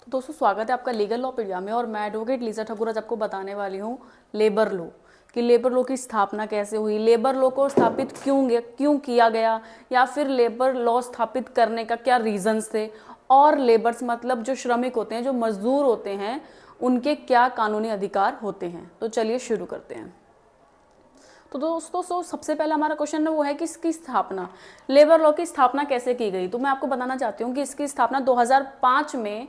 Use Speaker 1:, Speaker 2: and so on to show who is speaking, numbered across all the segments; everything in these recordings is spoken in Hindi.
Speaker 1: दोस्तों स्वागत है आपका लीगल लॉ पीडिया में। और मैं एडवोकेट लीजा ठाकुर आज आपको बताने वाली हूँ लेबर लॉ कि लेबर लॉ की स्थापना कैसे हुई, लेबर लॉ को स्थापित क्यों किया गया, या फिर लेबर लॉ स्थापित करने का क्या रीजंस थे, और लेबर्स मतलब जो श्रमिक होते हैं, जो मजदूर होते हैं, उनके क्या कानूनी अधिकार होते हैं। तो चलिए शुरू करते हैं। तो दोस्तों सबसे पहला हमारा क्वेश्चन है वो है कि इसकी स्थापना, लेबर लॉ की स्थापना कैसे की गई। तो मैं आपको बताना चाहती हूँ कि इसकी स्थापना 2005 में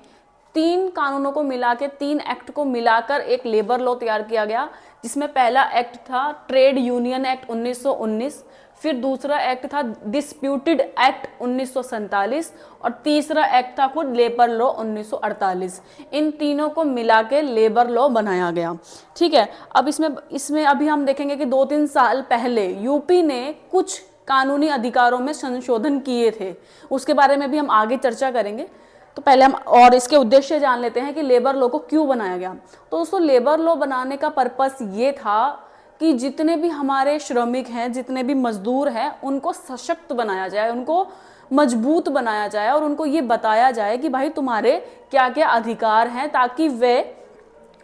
Speaker 1: 3 कानूनों को मिला के, 3 एक्ट को मिलाकर एक लेबर लॉ तैयार किया गया, जिसमें पहला एक्ट था ट्रेड यूनियन एक्ट 1919, फिर दूसरा एक्ट था डिस्प्यूटेड एक्ट 1947 और तीसरा एक्ट था खुद लेबर लॉ 1948। इन तीनों को मिला के लेबर लॉ बनाया गया। ठीक है, अब इसमें अभी हम देखेंगे कि 2-3 साल पहले यूपी ने कुछ कानूनी अधिकारों में संशोधन किए थे, उसके बारे में भी हम आगे चर्चा करेंगे। तो पहले हम और इसके उद्देश्य जान लेते हैं कि लेबर लॉ को क्यों बनाया गया। तो दोस्तों लेबर लॉ बनाने का पर्पस ये था कि जितने भी हमारे श्रमिक हैं, जितने भी मजदूर हैं, उनको सशक्त बनाया जाए, उनको मजबूत बनाया जाए और उनको ये बताया जाए कि भाई तुम्हारे क्या क्या अधिकार हैं, ताकि वे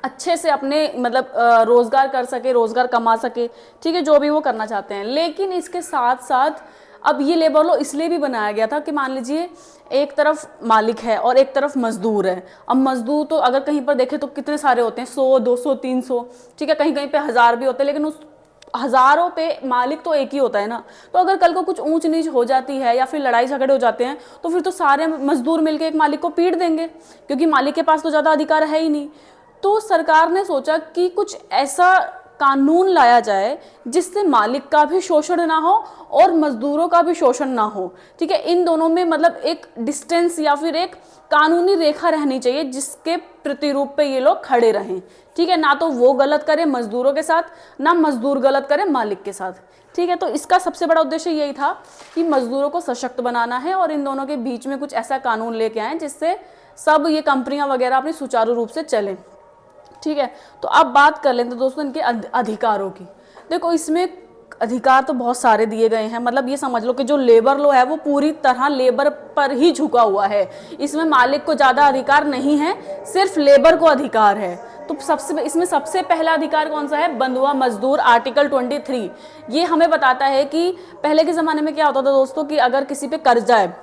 Speaker 1: अच्छे से अपने मतलब रोजगार कर सके, रोजगार कमा सके। ठीक है, जो भी वो करना चाहते हैं। लेकिन इसके साथ साथ अब ये लेबर लॉ इसलिए भी बनाया गया था कि मान लीजिए एक तरफ मालिक है और एक तरफ मजदूर है। अब मजदूर तो अगर कहीं पर देखें तो कितने सारे होते हैं, 100, 200, 300, ठीक है, कहीं कहीं पे 1000 भी होते हैं, लेकिन उस हजारों पे मालिक तो एक ही होता है ना। तो अगर कल को कुछ ऊंच नीच हो जाती है या फिर लड़ाई झगड़े हो जाते हैं, तो फिर तो सारे मजदूर मिलकर एक मालिक को पीट देंगे, क्योंकि मालिक के पास तो ज़्यादा अधिकार है ही नहीं। तो सरकार ने सोचा कि कुछ ऐसा कानून लाया जाए जिससे मालिक का भी शोषण ना हो और मजदूरों का भी शोषण ना हो। ठीक है, इन दोनों में मतलब एक डिस्टेंस या फिर एक कानूनी रेखा रहनी चाहिए जिसके प्रतिरूप पे ये लोग खड़े रहें। ठीक है, ना तो वो गलत करे मजदूरों के साथ, ना मजदूर गलत करे मालिक के साथ। ठीक है, तो इसका सबसे बड़ा उद्देश्य यही था कि मजदूरों को सशक्त बनाना है और इन दोनों के बीच में कुछ ऐसा कानून लेके आए जिससे सब ये कंपनियां वगैरह अपनी सुचारू रूप से चलें। ठीक है, तो अब बात कर लेते हैं दोस्तों इनके अधिकारों की। देखो इसमें अधिकार तो बहुत सारे दिए गए हैं, मतलब ये समझ लो कि जो लेबर लॉ है वो पूरी तरह लेबर पर ही झुका हुआ है। इसमें मालिक को ज़्यादा अधिकार नहीं है, सिर्फ लेबर को अधिकार है। तो इसमें सबसे पहला अधिकार कौन सा है? बंधुआ मजदूर, आर्टिकल 23। ये हमें बताता है कि पहले के ज़माने में क्या होता था दोस्तों कि अगर किसी पे कर्जा है,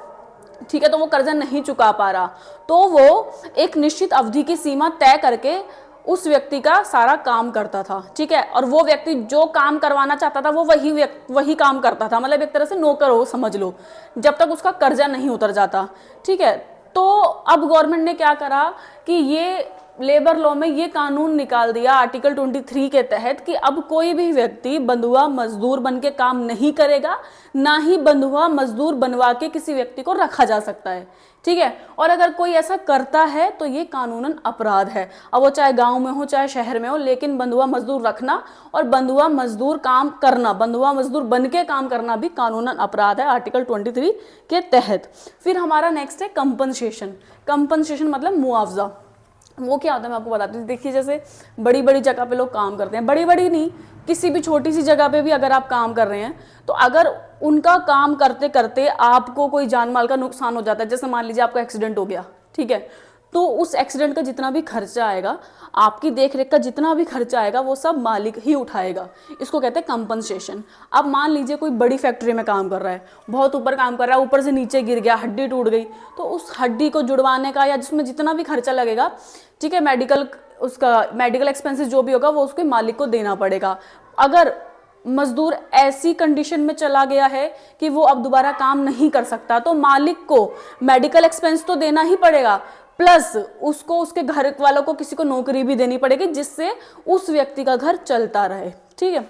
Speaker 1: ठीक है, तो वो कर्जा नहीं चुका पा रहा, तो वो एक निश्चित अवधि की सीमा तय करके उस व्यक्ति का सारा काम करता था। ठीक है, और वो व्यक्ति जो काम करवाना चाहता था वो वही काम करता था, मतलब एक तरह से नौकर हो समझ लो, जब तक उसका कर्जा नहीं उतर जाता। ठीक है, तो अब गवर्नमेंट ने क्या करा कि ये लेबर लॉ में ये कानून निकाल दिया आर्टिकल 23 के तहत कि अब कोई भी व्यक्ति बंधुआ मजदूर बन के काम नहीं करेगा, ना ही बंधुआ मजदूर बनवा के किसी व्यक्ति को रखा जा सकता है। ठीक है, और अगर कोई ऐसा करता है तो ये कानूनन अपराध है। अब वो चाहे गांव में हो चाहे शहर में हो, लेकिन बंधुआ मजदूर रखना और बंधुआ मजदूर काम करना, बंधुआ मजदूर बन के काम करना भी कानूनन अपराध है आर्टिकल 23 के तहत। फिर हमारा नेक्स्ट है कंपनसेशन। कंपनसेशन मतलब मुआवजा। वो क्या होता है मैं आपको बताती हूँ। देखिए जैसे बड़ी बड़ी जगह पे लोग काम करते हैं, बड़ी बड़ी नहीं, किसी भी छोटी सी जगह पे भी अगर आप काम कर रहे हैं, तो अगर उनका काम करते करते आपको कोई जान माल का नुकसान हो जाता है, जैसे मान लीजिए आपका एक्सीडेंट हो गया, ठीक है, तो उस एक्सीडेंट का जितना भी खर्चा आएगा, आपकी देखरेख का जितना भी खर्चा आएगा, वो सब मालिक ही उठाएगा। इसको कहते हैं कंपनसेशन। अब मान लीजिए कोई बड़ी फैक्ट्री में काम कर रहा है, बहुत ऊपर काम कर रहा है, ऊपर से नीचे गिर गया, हड्डी टूट गई, तो उस हड्डी को जुड़वाने का या जिसमें जितना भी खर्चा लगेगा, ठीक है, मेडिकल एक्सपेंसेस जो भी होगा वो उसके मालिक को देना पड़ेगा। अगर मजदूर ऐसी कंडीशन में चला गया है कि वो अब दोबारा काम नहीं कर सकता, तो मालिक को मेडिकल एक्सपेंस तो देना ही पड़ेगा, प्लस उसको उसके घर वालों को किसी को नौकरी भी देनी पड़ेगी जिससे उस व्यक्ति का घर चलता रहे। ठीक है,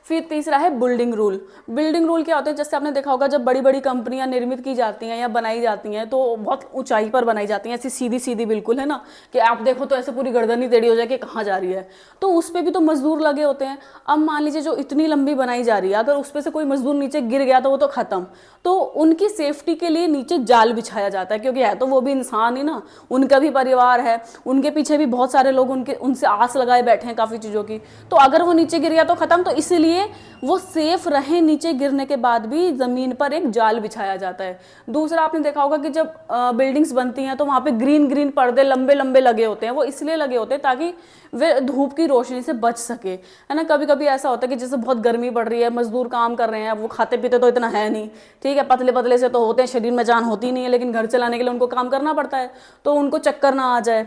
Speaker 1: फिर तीसरा है बिल्डिंग रूल। बिल्डिंग रूल क्या होते हैं? जैसे आपने देखा होगा जब बड़ी बड़ी कंपनियां निर्मित की जाती हैं या बनाई जाती हैं तो बहुत ऊंचाई पर बनाई जाती हैं, ऐसी सीधी सीधी बिल्कुल, है ना, कि आप देखो तो ऐसे पूरी गर्दन ही टेढ़ी हो जाए कि कहाँ जा रही है। तो उस पर भी तो मजदूर लगे होते हैं। अब मान लीजिए जो इतनी लंबी बनाई जा रही है, अगर उस पर से कोई मजदूर नीचे गिर गया तो वो तो खत्म। तो उनकी सेफ्टी के लिए नीचे जाल बिछाया जाता है, क्योंकि है तो वो भी इंसान ही ना, उनका भी परिवार है, उनके पीछे भी बहुत सारे लोग उनसे आस लगाए बैठे हैं काफ़ी चीज़ों की। तो अगर वो नीचे गिर गया तो खत्म, तो इसलिए लिए वो सेफ रहे नीचे गिरने के बाद भी ज़मीन पर एक जाल बिछाया जाता है। दूसरा, आपने देखा होगा कि जब बिल्डिंग्स बनती हैं तो वहाँ पे ग्रीन ग्रीन पर्दे लंबे लंबे लगे होते हैं। वो इसलिए लगे होते हैं ताकि वे धूप की रोशनी से बच सके, है ना। कभी कभी ऐसा होता है कि जैसे बहुत गर्मी पड़ रही है, मजदूर काम कर रहे हैं, वो खाते पीते तो इतना है नहीं, ठीक है, पतले पतले से तो होते हैं, शरीर में जान होती नहीं है, लेकिन घर चलाने के लिए उनको काम करना पड़ता है, तो उनको चक्कर ना आ जाए,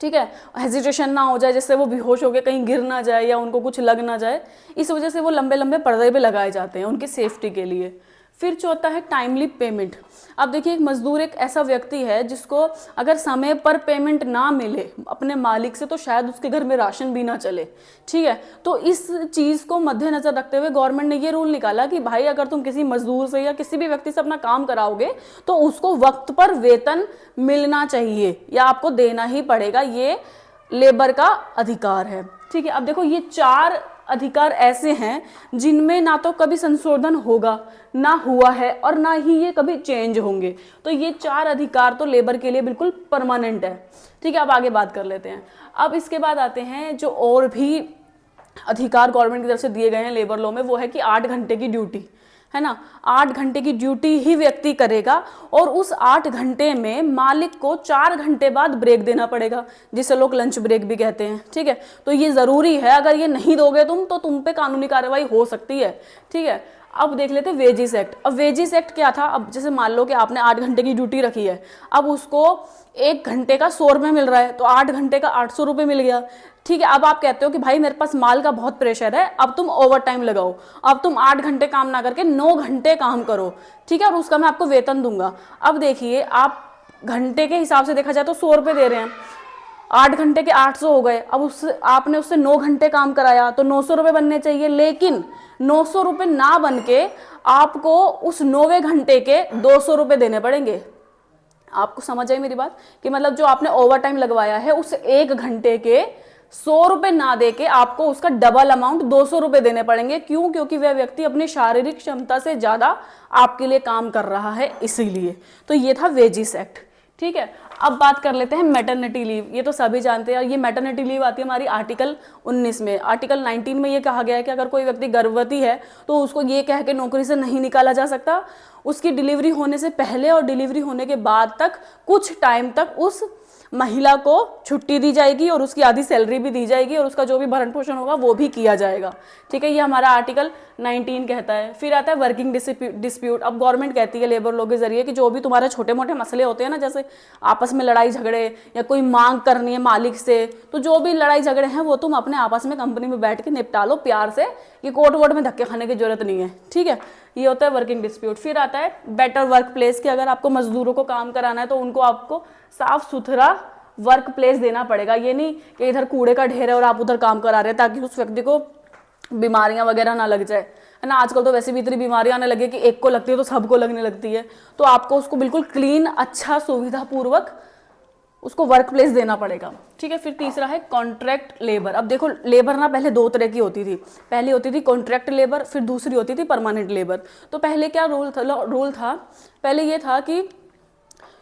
Speaker 1: ठीक है, हेजिटेशन ना हो जाए, जिससे वो बेहोश होकर कहीं गिर ना जाए या उनको कुछ लग ना जाए, इस वजह से वो लंबे लंबे पर्दे पे लगाए जाते हैं उनकी सेफ्टी के लिए। फिर चौथा है टाइमली पेमेंट। अब देखिए, एक मजदूर एक ऐसा व्यक्ति है जिसको अगर समय पर पेमेंट ना मिले अपने मालिक से तो शायद उसके घर में राशन भी ना चले, ठीक है। तो इस चीज़ को मद्देनजर रखते हुए गवर्नमेंट ने ये रूल निकाला कि भाई अगर तुम किसी मजदूर से या किसी भी व्यक्ति से अपना काम कराओगे तो उसको वक्त पर वेतन मिलना चाहिए या आपको देना ही पड़ेगा, ये लेबर का अधिकार है, ठीक है। अब देखो, ये 4 अधिकार ऐसे हैं जिनमें ना तो कभी संशोधन होगा, ना हुआ है, और ना ही ये कभी चेंज होंगे। तो ये 4 अधिकार तो लेबर के लिए बिल्कुल परमानेंट है, ठीक है। अब आगे बात कर लेते हैं। अब इसके बाद आते हैं जो और भी अधिकार गवर्नमेंट की तरफ से दिए गए हैं लेबर लॉ में, वो है कि 8 घंटे की ड्यूटी, है ना। 8 घंटे की ड्यूटी ही व्यक्ति करेगा और उस 8 घंटे में मालिक को 4 घंटे बाद ब्रेक देना पड़ेगा, जिसे लोग लंच ब्रेक भी कहते हैं, ठीक है। तो ये ज़रूरी है, अगर ये नहीं दोगे तुम तो तुम पे कानूनी कार्रवाई हो सकती है, ठीक है। अब देख लेते हैं वेजिस एक्ट। अब वेजिस एक्ट क्या था? अब जैसे मान लो कि आपने 8 घंटे की ड्यूटी रखी है, अब उसको 1 घंटे का 100 रुपये मिल रहा है, तो 8 घंटे का 800 रुपये मिल गया, ठीक है। अब आप कहते हो कि भाई मेरे पास माल का बहुत प्रेशर है, अब तुम ओवर टाइम लगाओ, अब तुम 8 घंटे काम ना करके 9 घंटे काम करो, ठीक है, और उसका मैं आपको वेतन दूंगा। अब देखिए, आप घंटे के हिसाब से देखा जाए तो 100 रुपये दे रहे हैं, 8 घंटे के 800 हो गए। अब उससे आपने उससे 9 घंटे काम कराया तो 900 रुपये बनने चाहिए, लेकिन 900 रुपये ना बन के आपको उस 9वें घंटे के 200 रुपये देने पड़ेंगे। आपको समझ आई मेरी बात? कि मतलब जो आपने ओवर टाइम लगवाया है उस 1 घंटे के 100 रुपये ना दे के आपको उसका डबल अमाउंट 200 रुपये देने पड़ेंगे। क्यों? क्योंकि वह व्यक्ति अपनी शारीरिक क्षमता से ज़्यादा आपके लिए काम कर रहा है, इसीलिए। तो ये था वेजिस एक्ट, ठीक है। अब बात कर लेते हैं मैटरनिटी लीव। ये तो सभी जानते हैं, ये मैटरनिटी लीव आती है हमारी आर्टिकल 19 में। आर्टिकल 19 में ये कहा गया है कि अगर कोई व्यक्ति गर्भवती है तो उसको ये कह के नौकरी से नहीं निकाला जा सकता, उसकी डिलीवरी होने से पहले और डिलीवरी होने के बाद तक कुछ टाइम तक उस महिला को छुट्टी दी जाएगी और उसकी आधी सैलरी भी दी जाएगी और उसका जो भी भरण पोषण होगा वो भी किया जाएगा, ठीक है। ये हमारा आर्टिकल 19 कहता है। फिर आता है वर्किंग डिस्प्यूट। अब गवर्नमेंट कहती है लेबर लॉ के जरिए कि जो भी तुम्हारे छोटे मोटे मसले होते हैं ना, जैसे आपस में लड़ाई झगड़े या कोई मांग करनी है मालिक से, तो जो भी लड़ाई झगड़े हैं वो तुम अपने आपस में कंपनी में बैठ के निपटा लो प्यार से, ये कोर्ट वोर्ट में धक्के खाने की जरूरत नहीं है, ठीक है। ये होता है वर्किंग डिस्प्यूट। फिर आता है बेटर वर्क प्लेस, कि अगर आपको मजदूरों को काम कराना है तो उनको आपको साफ सुथरा वर्क प्लेस देना पड़ेगा। ये नहीं कि इधर कूड़े का ढेर है और आप उधर काम करा रहे हैं ताकि उस व्यक्ति को बीमारियां वगैरह ना लग जाए, है ना। आजकल तो वैसे भी इतनी बीमारियां आने लगी कि एक को लगती है तो सबको लगने लगती है, तो आपको उसको बिल्कुल क्लीन, अच्छा, सुविधापूर्वक उसको वर्क प्लेस देना पड़ेगा, ठीक है। फिर तीसरा है कॉन्ट्रैक्ट लेबर। अब देखो, लेबर ना पहले 2 तरह की होती थी। पहली होती थी कॉन्ट्रैक्ट लेबर, फिर दूसरी होती थी परमानेंट लेबर। तो पहले क्या रूल था? पहले ये था कि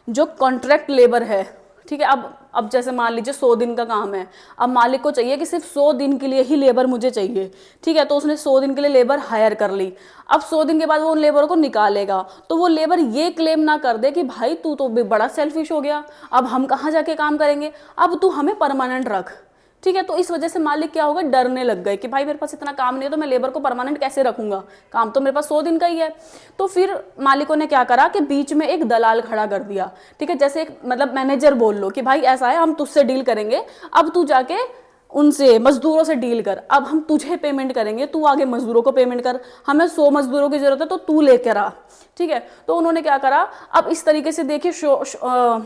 Speaker 1: जो कॉन्ट्रैक्ट लेबर है, ठीक है, अब जैसे मान लीजिए 100 दिन का काम है, अब मालिक को चाहिए कि सिर्फ 100 दिन के लिए ही लेबर मुझे चाहिए, ठीक है। तो उसने 100 दिन के लिए लेबर हायर कर ली। अब 100 दिन के बाद वो उन लेबरों को निकालेगा, तो वो लेबर ये क्लेम ना कर दे कि भाई तू तो भी बड़ा सेल्फिश हो गया, अब हम कहाँ जाके काम करेंगे, अब तू हमें परमानेंट रख, ठीक है। तो इस वजह से मालिक क्या होगा, डरने लग गए कि भाई मेरे पास इतना काम नहीं है तो मैं लेबर को परमानेंट कैसे रखूंगा, काम तो मेरे पास 100 दिन का ही है। तो फिर मालिकों ने क्या करा कि बीच में एक दलाल खड़ा कर दिया, ठीक है। जैसे एक मतलब मैनेजर बोल लो कि भाई ऐसा है, हम तुझसे डील करेंगे, अब तू जाके उनसे मजदूरों से डील कर, अब हम तुझे पेमेंट करेंगे, तू आगे मजदूरों को पेमेंट कर, हमें 100 मजदूरों की जरूरत है तो तू लेकर आ, ठीक है। तो उन्होंने क्या करा, अब इस तरीके से देखिए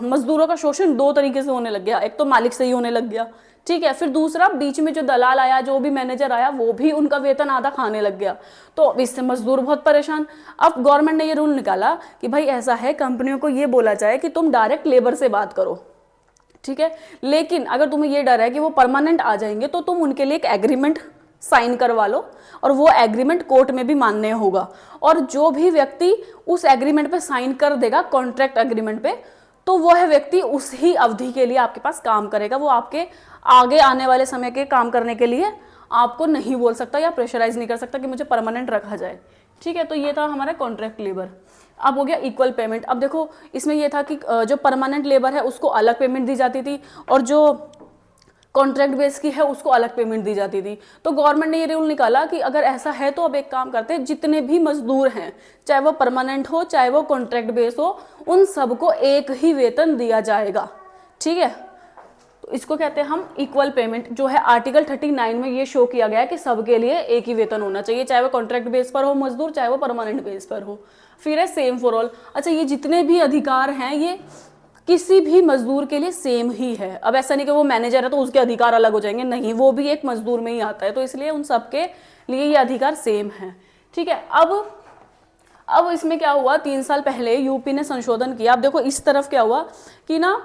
Speaker 1: मजदूरों का शोषण 2 तरीके से होने लग गया। एक तो मालिक से ही होने लग गया, ठीक है। फिर दूसरा, बीच में जो दलाल आया, जो भी मैनेजर आया, वो भी उनका वेतन आधा खाने लग गया, तो इससे मजदूर बहुत परेशान। अब गवर्नमेंट ने ये रूल निकाला कि भाई ऐसा है, कंपनियों को ये बोला जाए कि तुम डायरेक्ट लेबर से बात करो, ठीक है। लेकिन अगर तुम्हें ये डर है कि वो परमानेंट आ जाएंगे तो तुम उनके लिए एक एग्रीमेंट साइन करवा लो, और वो एग्रीमेंट कोर्ट में भी मान्य होगा। और जो भी व्यक्ति उस एग्रीमेंट पे साइन कर देगा, कॉन्ट्रैक्ट एग्रीमेंट पे, तो वह व्यक्ति उसी अवधि के लिए आपके पास काम करेगा, वो आपके आगे आने वाले समय के काम करने के लिए आपको नहीं बोल सकता या प्रेशराइज नहीं कर सकता कि मुझे परमानेंट रखा जाए। ठीक है, तो ये था हमारा कॉन्ट्रैक्ट लेबर। अब हो गया इक्वल पेमेंट। अब देखो इसमें ये था कि जो परमानेंट लेबर है उसको अलग पेमेंट दी जाती थी और जो कॉन्ट्रैक्ट बेस की है उसको अलग पेमेंट दी जाती थी। तो गवर्नमेंट ने ये रूल निकाला कि अगर ऐसा है तो अब एक काम करते हैं, जितने भी मजदूर हैं चाहे वो परमानेंट हो चाहे वो कॉन्ट्रैक्ट बेस हो, उन सबको एक ही वेतन दिया जाएगा। ठीक है, तो इसको कहते हैं हम इक्वल पेमेंट। जो है आर्टिकल 39 में ये शो किया गया है कि सबके लिए एक ही वेतन होना चाहिए, चाहे वो कॉन्ट्रैक्ट बेस पर हो मजदूर चाहे वो परमानेंट बेस पर हो। फिर है सेम फॉर ऑल। अच्छा, ये जितने भी अधिकार हैं ये किसी भी मजदूर के लिए सेम ही है। अब ऐसा नहीं कि वो मैनेजर है तो उसके अधिकार अलग हो जाएंगे, नहीं, वो भी एक मजदूर में ही आता है, तो इसलिए उन सबके लिए ये अधिकार सेम है। ठीक है, अब इसमें क्या हुआ, 3 साल पहले यूपी ने संशोधन किया। अब देखो इस तरफ क्या हुआ कि ना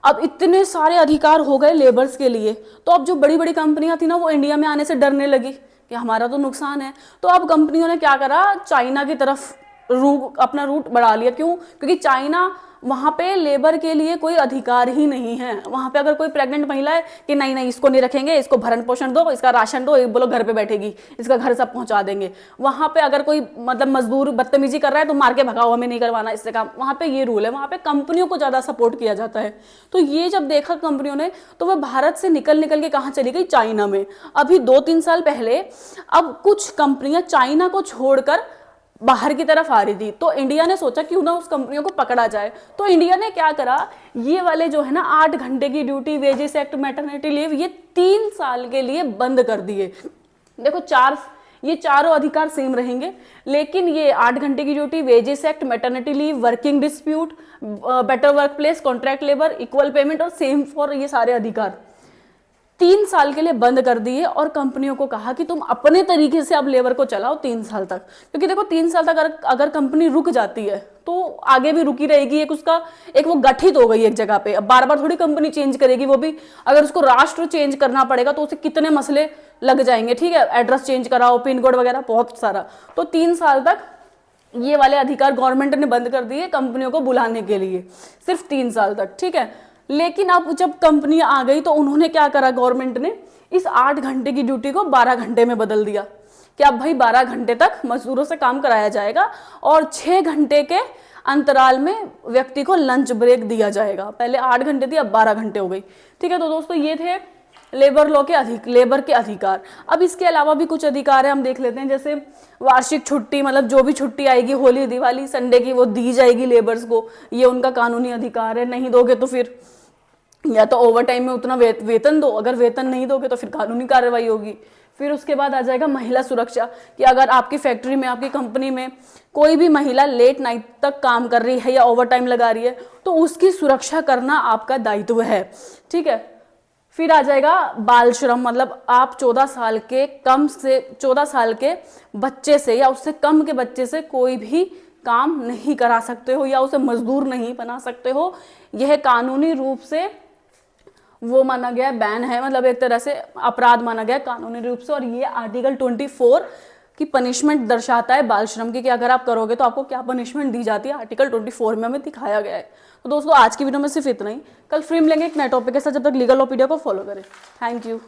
Speaker 1: अब इतने सारे अधिकार हो गए लेबर्स के लिए, तो अब जो बड़ी बड़ी कंपनियां थी ना वो इंडिया में आने से डरने लगी कि हमारा तो नुकसान है। तो अब कंपनियों ने क्या करा, चाइना की तरफ अपना रूट बढ़ा लिया। क्यों? क्योंकि चाइना, वहां पे लेबर के लिए कोई अधिकार ही नहीं है। वहां पे अगर कोई प्रेग्नेंट महिला है कि नहीं नहीं इसको नहीं रखेंगे, इसको भरण पोषण दो, इसका राशन दो, बोलो घर पे बैठेगी, इसका घर सब पहुंचा देंगे। वहां पे अगर कोई मतलब मजदूर बदतमीजी कर रहा है तो मार के भगाओ, हमें नहीं करवाना इससे काम। वहां पे ये रूल है, वहां पे कंपनियों को ज्यादा सपोर्ट किया जाता है। तो ये जब देखा कंपनियों ने तो वह भारत से निकल के कहाँ चली गई, चाइना में। अभी 2-3 साल पहले अब कुछ कंपनियां चाइना को छोड़कर बाहर की तरफ आ रही थी, तो इंडिया ने सोचा क्यों ना उस कंपनियों को पकड़ा जाए। तो इंडिया ने क्या करा, ये वाले जो है ना 8 घंटे की duty, wages act, maternity leave, ये 3 साल के लिए बंद कर दिए। देखो ये चारों अधिकार सेम रहेंगे, लेकिन ये 8 घंटे की duty, wages act, maternity leave, working dispute, better work place, contract labour, equal payment और सेम फॉर, ये सारे अधिकार 3 साल के लिए बंद कर दिए। और कंपनियों को कहा कि तुम अपने तरीके से अब लेबर को चलाओ 3 साल तक। क्योंकि देखो 3 साल तक अगर कंपनी रुक जाती है तो आगे भी रुकी रहेगी। एक वो गठित हो गई एक जगह पे, अब बार बार थोड़ी कंपनी चेंज करेगी, वो भी अगर उसको राष्ट्र चेंज करना पड़ेगा तो उसे कितने मसले लग जाएंगे। ठीक है, एड्रेस चेंज कराओ, पिन कोड वगैरह, बहुत सारा। तो 3 साल तक ये वाले अधिकार गवर्नमेंट ने बंद कर दिए कंपनियों को बुलाने के लिए, सिर्फ 3 साल तक। ठीक है, लेकिन अब जब कंपनी आ गई तो उन्होंने क्या करा, गवर्नमेंट ने इस 8 घंटे की ड्यूटी को 12 घंटे में बदल दिया कि अब भाई 12 घंटे तक मजदूरों से काम कराया जाएगा और 6 घंटे के अंतराल में व्यक्ति को लंच ब्रेक दिया जाएगा। पहले 8 घंटे थी, अब 12 घंटे हो गई। ठीक है, तो दोस्तों ये थे लेबर के अधिकार। अब इसके अलावा भी कुछ अधिकार है, हम देख लेते हैं। जैसे वार्षिक छुट्टी, मतलब जो भी छुट्टी आएगी, होली, दिवाली, संडे की, वो दी जाएगी लेबर्स को, ये उनका कानूनी अधिकार है। नहीं दोगे तो फिर या तो ओवर टाइम में उतना वेतन दो, अगर वेतन नहीं दोगे तो फिर कानूनी कार्रवाई होगी। फिर उसके बाद आ जाएगा महिला सुरक्षा, कि अगर आपकी फैक्ट्री में, आपकी कंपनी में कोई भी महिला लेट नाइट तक काम कर रही है या ओवर टाइम लगा रही है तो उसकी सुरक्षा करना आपका दायित्व है। ठीक है, फिर आ जाएगा बाल श्रम, मतलब आप 14 साल के बच्चे से या उससे कम के बच्चे से कोई भी काम नहीं करा सकते हो या उसे मजदूर नहीं बना सकते हो। यह कानूनी रूप से वो माना गया, बैन है, मतलब एक तरह से अपराध माना गया कानूनी रूप से। और ये आर्टिकल 24 की पनिशमेंट दर्शाता है बाल श्रम की, कि अगर आप करोगे तो आपको क्या पनिशमेंट दी जाती है, आर्टिकल 24 में हमें दिखाया गया है। तो दोस्तों आज की वीडियो में सिर्फ इतना ही, कल फ्री मिलेंगे एक नए टॉपिक के साथ। जब तक लीगल ओपीडिया को फॉलो करें। Thank you.